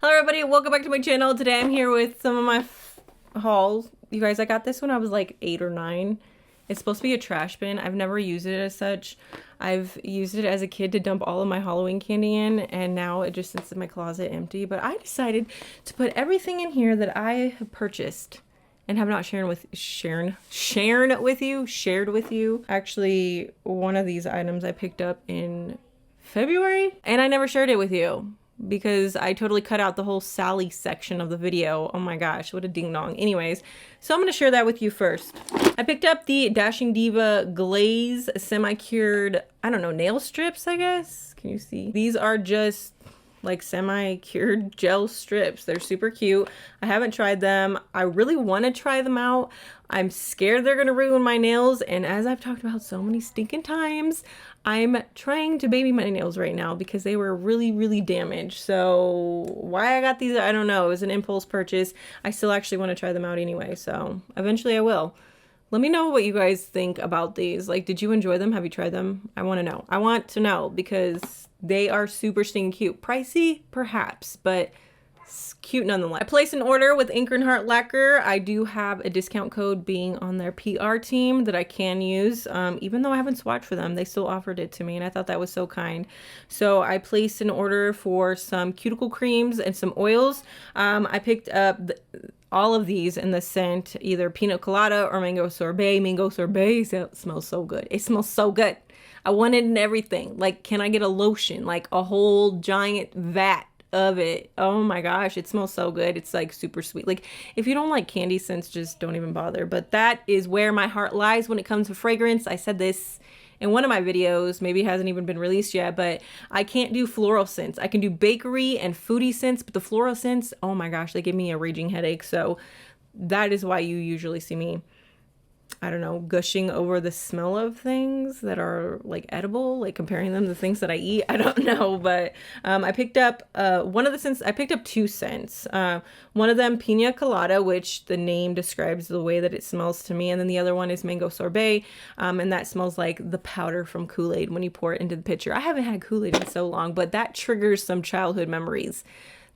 Hello everybody, welcome back to my channel. Today I'm here with some of my hauls. You guys, I got this when I was like 8 or 9. It's supposed to be a trash bin. I've never used it as such. I've used it as a kid to dump all of my Halloween candy in, and now it just sits in my closet empty. But I decided to put everything in here that I have purchased and have not shared with you. Actually, one of these items I picked up in February and I never shared it with you because I totally cut out the whole Sally section of the video. Oh my gosh, what a ding dong. Anyways, so I'm gonna share that with you first. I picked up the Dashing Diva Glaze semi-cured, I don't know, nail strips, I guess. Can you see? These are just like semi-cured gel strips. They're super cute. I haven't tried them. I really want to try them out. I'm scared they're gonna ruin my nails, and as I've talked about so many stinking times, I'm trying to baby my nails right now because they were really damaged. So why I got these, I don't know. It was an impulse purchase. I still actually want to try them out anyway, so eventually I will. Let me know what you guys think about these. Like, did you enjoy them? Have you tried them? I want to know. I want to know because they are super stinking cute. Pricey, perhaps, but cute nonetheless. I placed an order with Ink and Heart Lacquer. I do have a discount code being on their PR team that I can use. Even though I haven't swatched for them, they still offered it to me, and I thought that was so kind. So I placed an order for some cuticle creams and some oils. I picked up all of these in the scent, either pina colada or mango sorbet. Mango sorbet smells so good. It smells so good. I want it in everything. Like, can I get a lotion? Like a whole giant vat of it. Oh my gosh, it smells so good. It's like super sweet. Like, if you don't like candy scents, just don't even bother. But that is where my heart lies when it comes to fragrance. I said this in one of my videos, maybe it hasn't even been released yet, but I can't do floral scents. I can do bakery and foodie scents, but the floral scents, oh my gosh, they give me a raging headache. So that is why you usually see me, I don't know, gushing over the smell of things that are like edible, like comparing them to things that I eat. I don't know, but I picked up one of the scents. I picked up 2 scents. One of them, Piña Colada, which the name describes the way that it smells to me, and then the other one is Mango Sorbet, and that smells like the powder from Kool-Aid when you pour it into the pitcher. I haven't had Kool-Aid in so long, but that triggers some childhood memories.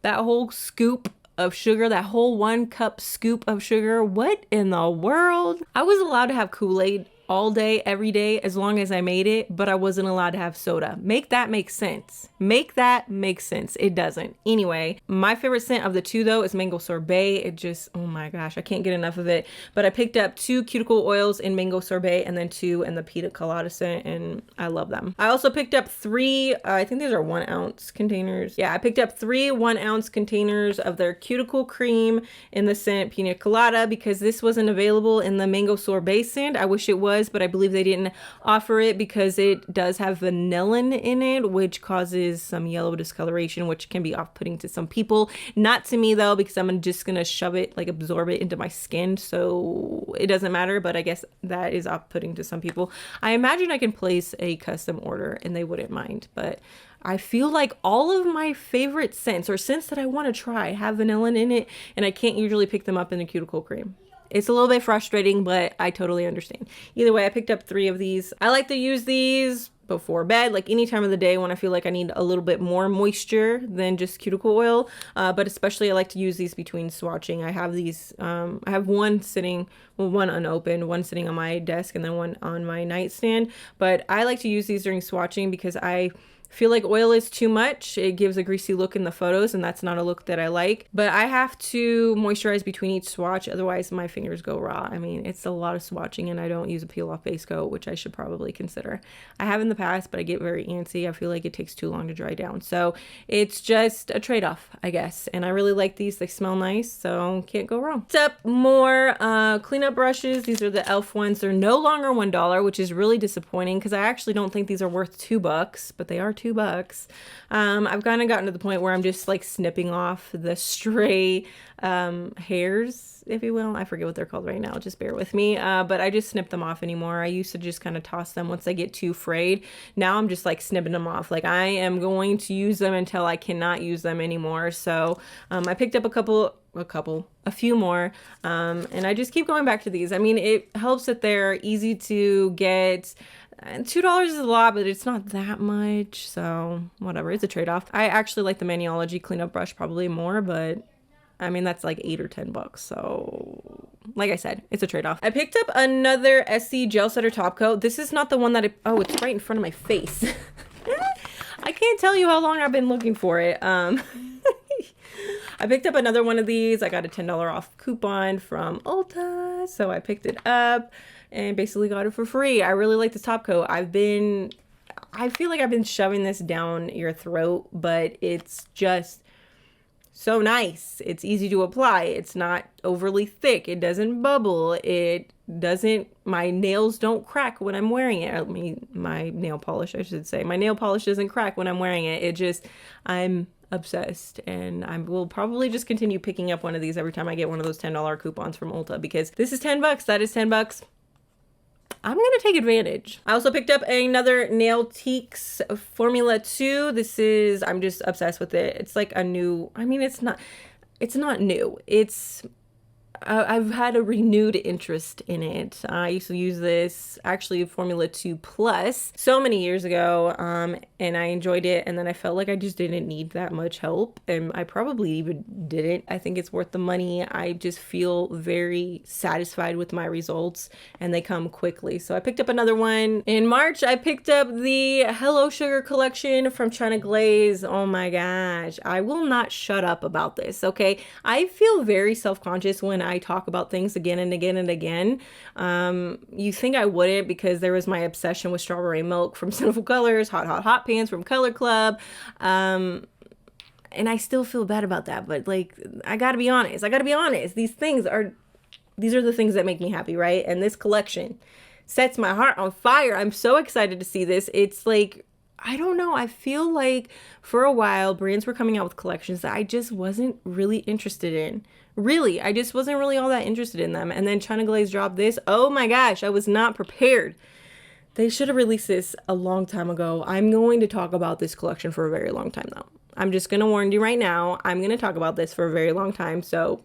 That whole scoop of sugar, that whole 1 cup scoop of sugar, what in the world? I was allowed to have Kool-Aid all day, every day, as long as I made it, but I wasn't allowed to have soda. Make that make sense. Make that make sense. It doesn't. Anyway, my favorite scent of the 2 though is Mango Sorbet. It just, oh my gosh, I can't get enough of it. But I picked up 2 cuticle oils in Mango Sorbet and then 2 in the Pina Colada scent, and I love them. I also picked up 3, I think these are 1 ounce containers. Yeah, I picked up 3 1 ounce containers of their cuticle cream in the scent Pina Colada because this wasn't available in the Mango Sorbet scent. I wish it was, but I believe they didn't offer it because it does have vanillin in it, which causes some yellow discoloration, which can be off-putting to some people. Not to me though, because I'm just gonna shove it, like absorb it into my skin, so it doesn't matter, but I guess that is off-putting to some people. I imagine I can place a custom order and they wouldn't mind, but I feel like all of my favorite scents or scents that I want to try have vanillin in it, and I can't usually pick them up in the cuticle cream. It's a little bit frustrating, but I totally understand. Either way, I picked up 3 of these. I like to use these before bed, like any time of the day when I feel like I need a little bit more moisture than just cuticle oil. But especially I like to use these between swatching. I have these, I have one sitting, well, one unopened, one sitting on my desk, and then one on my nightstand. But I like to use these during swatching because I feel like oil is too much. It gives a greasy look in the photos, and that's not a look that I like. But I have to moisturize between each swatch, otherwise my fingers go raw. I mean, it's a lot of swatching, and I don't use a peel-off base coat, which I should probably consider. I have in the past, but I get very antsy. I feel like it takes too long to dry down. So it's just a trade-off, I guess. And I really like these. They smell nice, so can't go wrong. Next up, more cleanup brushes. These are the e.l.f. ones. They're no longer $1, which is really disappointing because I actually don't think these are worth $2, but they are $2. I've kind of gotten to the point where I'm just like snipping off the stray hairs, if you will. I forget what they're called right now, just bear with me. But I just snip them off anymore. I used to just kind of toss them once they get too frayed. Now I'm just like snipping them off. Like, I am going to use them until I cannot use them anymore. So I picked up a few more, and I just keep going back to these. I mean, it helps that they're easy to get. $2 is a lot, but it's not that much, so whatever, it's a trade-off. I actually like the Maniology cleanup brush probably more, but I mean, that's like $8 or $10, so like I said, it's a trade-off. I picked up another ESSIE Gel Setter Top Coat. This is not the one that oh, it's right in front of my face. I can't tell you how long I've been looking for it. I picked up another one of these. I got a $10 off coupon from Ulta, so I picked it up and basically got it for free. I really like this top coat. I feel like I've been shoving this down your throat, but it's just so nice. It's easy to apply. It's not overly thick. It doesn't bubble. My nails don't crack when I'm wearing it. I mean, my nail polish, I should say. My nail polish doesn't crack when I'm wearing it. I'm obsessed, and I will probably just continue picking up one of these every time I get one of those $10 coupons from Ulta, because this is $10. That is $10. I'm gonna take advantage. I also picked up another Nail Teaks Formula 2. I'm just obsessed with it. It's like a new, I mean, it's not new. I've had a renewed interest in it. I used to use this, actually Formula 2 Plus, so many years ago, and I enjoyed it, and then I felt like I just didn't need that much help, and I probably even didn't. I think it's worth the money. I just feel very satisfied with my results, and they come quickly. So I picked up another one. In March, I picked up the Hello Sugar collection from China Glaze. Oh my gosh, I will not shut up about this, okay? I feel very self-conscious when I talk about things again and again and again. You think I wouldn't, because there was my obsession with strawberry milk from Sinful Colors, Hot Pants from Color Club, and I still feel bad about that, but like, I gotta be honest. These are the things that make me happy, right? And this collection sets my heart on fire. I'm so excited to see this. It's like, I don't know, I feel like for a while brands were coming out with collections that I just wasn't really interested in. Really, I just wasn't really all that interested in them. And then China Glaze dropped this. Oh my gosh, I was not prepared. They should have released this a long time ago. I'm going to talk about this collection for a very long time though. I'm just going to warn you right now. I'm going to talk about this for a very long time. So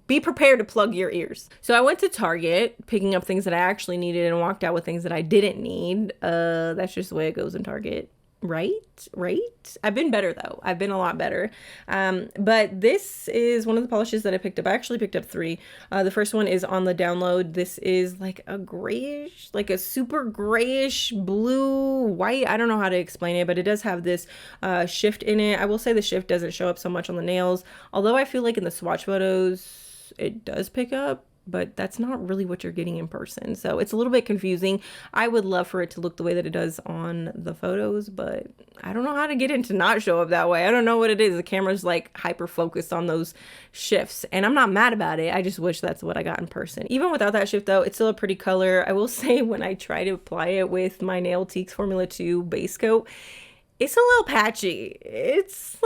be prepared to plug your ears. So I went to Target, picking up things that I actually needed, and walked out with things that I didn't need. That's just the way it goes in Target. Right? I've been better though. I've been a lot better. But this is one of the polishes that I picked up. I actually picked up 3. The first one is on the download. This is like a grayish, like a super grayish blue white. I don't know how to explain it, but it does have this shift in it. I will say the shift doesn't show up so much on the nails, although I feel like in the swatch photos it does pick up, but that's not really what you're getting in person. So it's a little bit confusing. I would love for it to look the way that it does on the photos, but I don't know how to get it to not show up that way. I don't know what it is. The camera's like hyper focused on those shifts, and I'm not mad about it. I just wish that's what I got in person. Even without that shift though, it's still a pretty color. I will say, when I try to apply it with my Nail Teaks Formula 2 base coat, it's a little patchy. It's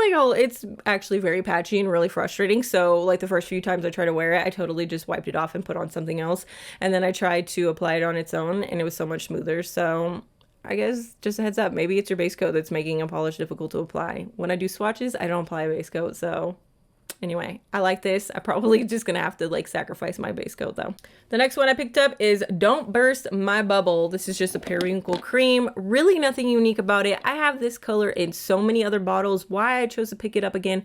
actually very patchy and really frustrating. So like the first few times I tried to wear it, I totally just wiped it off and put on something else. And then I tried to apply it on its own, and it was so much smoother. So I guess just a heads up, maybe it's your base coat that's making a polish difficult to apply. When I do swatches, I don't apply a base coat. So anyway, I like this. I'm probably just gonna have to like sacrifice my base coat though. The next one I picked up is Don't Burst My Bubble. This is just a periwinkle cream. Really nothing unique about it. I have this color in so many other bottles. Why I chose to pick it up again,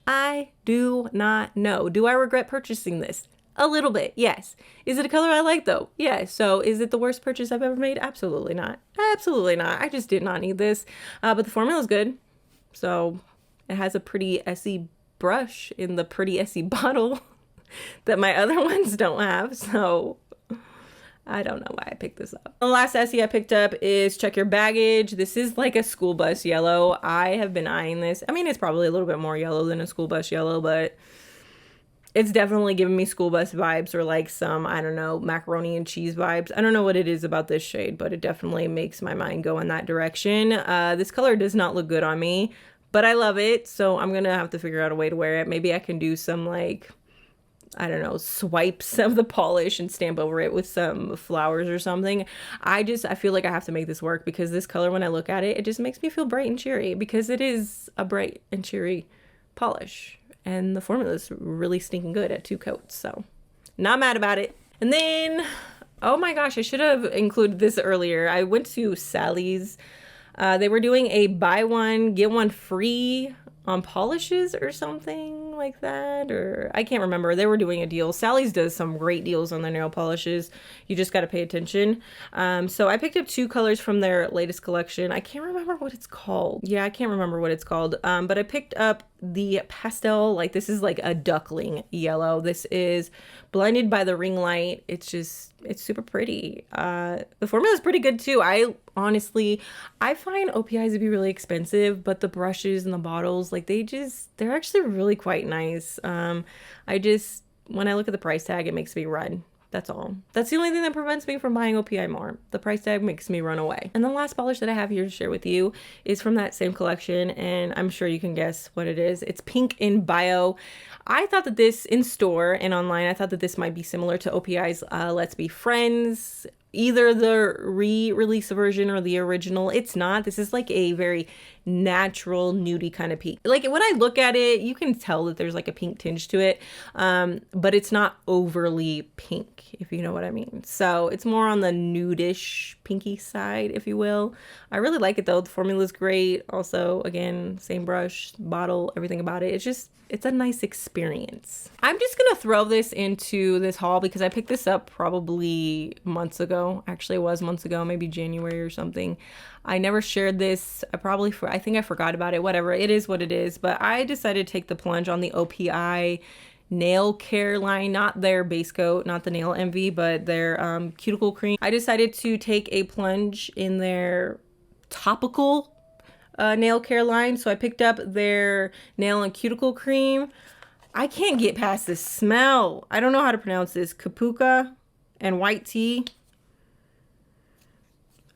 I do not know. Do I regret purchasing this? A little bit, yes. Is it a color I like though? Yeah. So is it the worst purchase I've ever made? Absolutely not. Absolutely not. I just did not need this. But the formula is good. So it has a pretty ESSIE brush in the pretty ESSIE bottle that my other ones don't have, so I don't know why I picked this up. The last ESSIE I picked up is Check Your Baggage. This is like a school bus yellow. I have been eyeing this. I mean, it's probably a little bit more yellow than a school bus yellow, but it's definitely giving me school bus vibes, or like some, I don't know, macaroni and cheese vibes. I don't know what it is about this shade, but it definitely makes my mind go in that direction. This color does not look good on me, but I love it, so I'm gonna have to figure out a way to wear it. Maybe I can do some like, I don't know, swipes of the polish and stamp over it with some flowers or something. I feel like I have to make this work, because this color, when I look at it, it just makes me feel bright and cheery, because it is a bright and cheery polish. And the formula is really stinking good at 2 coats, so not mad about it. And then Oh my gosh, I should have included this earlier. I went to Sally's. They were doing a buy one, get one free on polishes or something like that, or I can't remember. They were doing a deal. Sally's does some great deals on their nail polishes. You just got to pay attention. So I picked up 2 colors from their latest collection. I can't remember what it's called. Yeah, I can't remember what it's called. But I picked up the pastel, like this is like a duckling yellow. This is blinded by the ring light. It's super pretty. The formula is pretty good too. I find OPIs to be really expensive, but the brushes and the bottles, like they're actually really quite nice. When I look at the price tag, it makes me run. That's all. That's the only thing that prevents me from buying OPI more. The price tag makes me run away. And the last polish that I have here to share with you is from that same collection, and I'm sure you can guess what it is. It's Pink in Bio. I thought that this, in store and online, I thought that this might be similar to OPI's Let's Be Friends. Either the re-release version or the original. It's not. This is like a very natural nudie kind of pink. Like when I look at it, you can tell that there's like a pink tinge to it, but it's not overly pink, if you know what I mean. So it's more on the nudish pinky side, if you will. I really like it though. The formula is great. Also, again, same brush, bottle, everything about it. It's a nice experience. I'm just gonna throw this into this haul because I picked this up probably months ago. Actually, it was months ago, maybe January or something. I never shared this. I think I forgot about it. Whatever, it is what it is. But I decided to take the plunge on the OPI nail care line, not their base coat, not the Nail Envy, but their cuticle cream. I decided to take a plunge in their topical nail care line. So I picked up their nail and cuticle cream. I can't get past the smell. I don't know how to pronounce this. Kapuka and white tea.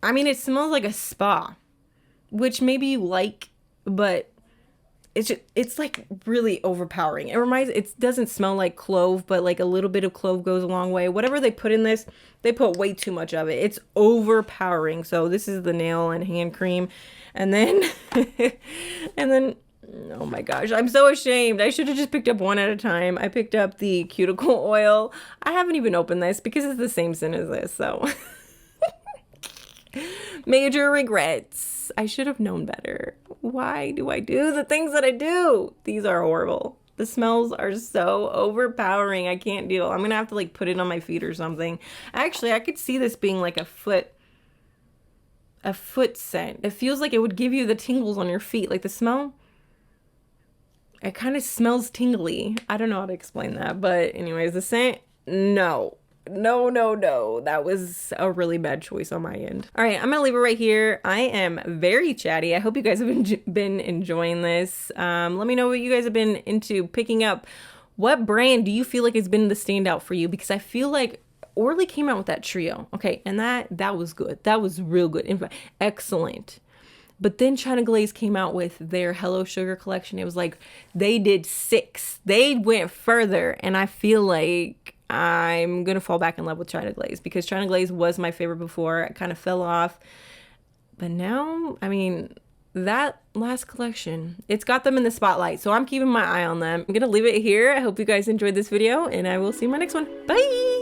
I mean, it smells like a spa, which maybe you like, but it's like really overpowering. It doesn't smell like clove, but like a little bit of clove goes a long way. Whatever they put in this, they put way too much of it. It's overpowering. So this is the nail and hand cream. And then, oh my gosh, I'm so ashamed. I should have just picked up one at a time. I picked up the cuticle oil. I haven't even opened this because it's the same scent as this, so. Major regrets. I should have known better. Why do I do the things that I do? These are horrible. The smells are so overpowering. I can't deal. I'm gonna have to like put it on my feet or something. Actually, I could see this being like a foot scent. It feels like it would give you the tingles on your feet. Like the smell, it kind of smells tingly. I don't know how to explain that, but anyways, the scent, no. That was a really bad choice on my end. All right, I'm gonna leave it right here. I am very chatty. I hope you guys have been enjoying this. Let me know what you guys have been into picking up. What brand do you feel like has been the standout for you? Because I feel like Orly came out with that trio. Okay, and that was good. That was real good. In fact, excellent. But then China Glaze came out with their Hello Sugar collection. It was like they did 6. They went further, and I feel like I'm gonna fall back in love with China Glaze because China Glaze was my favorite before. I kind of fell off, but now, I mean, that last collection, it's got them in the spotlight, so I'm keeping my eye on them. I'm gonna leave it here. I hope you guys enjoyed this video, and I will see you in my next one. Bye.